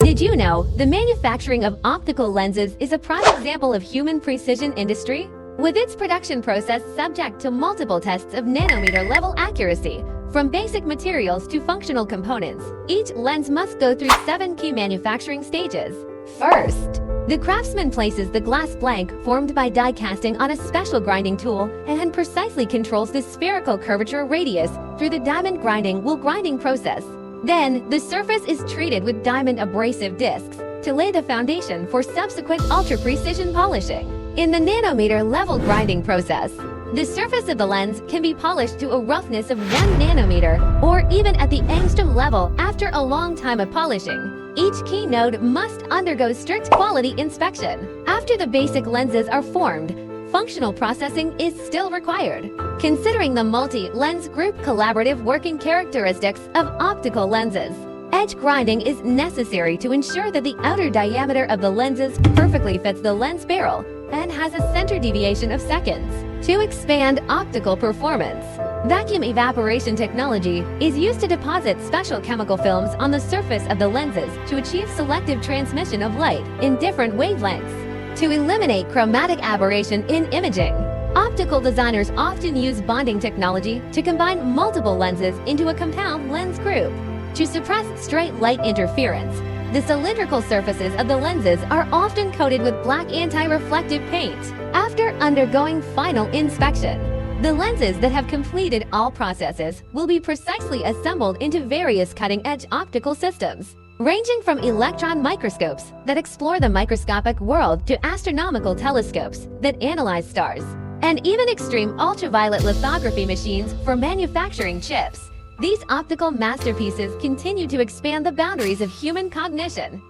Did you know the manufacturing of optical lenses is a prime example of human precision industry? With its production process subject to multiple tests of nanometer-level accuracy, from basic materials to functional components, each lens must go through 7 key manufacturing stages. First, the craftsman places the glass blank formed by die casting on a special grinding tool and precisely controls the spherical curvature radius through the diamond grinding wool grinding process. Then, the surface is treated with diamond abrasive discs to lay the foundation for subsequent ultra-precision polishing. In the nanometer-level grinding process, the surface of the lens can be polished to a roughness of 1 nanometer, or even at the angstrom level after a long time of polishing. Each key node must undergo strict quality inspection. After the basic lenses are formed, functional processing is still required. Considering the multi-lens group collaborative working characteristics of optical lenses, edge grinding is necessary to ensure that the outer diameter of the lenses perfectly fits the lens barrel and has a center deviation of seconds. To expand optical performance, vacuum evaporation technology is used to deposit special chemical films on the surface of the lenses to achieve selective transmission of light in different wavelengths. To eliminate chromatic aberration in imaging, optical designers often use bonding technology to combine multiple lenses into a compound lens group. To suppress straight light interference, the cylindrical surfaces of the lenses are often coated with black anti-reflective paint. After undergoing final inspection, the lenses that have completed all processes will be precisely assembled into various cutting-edge optical systems, ranging from electron microscopes that explore the microscopic world to astronomical telescopes that analyze stars, and even extreme ultraviolet lithography machines for manufacturing chips. These optical masterpieces continue to expand the boundaries of human cognition,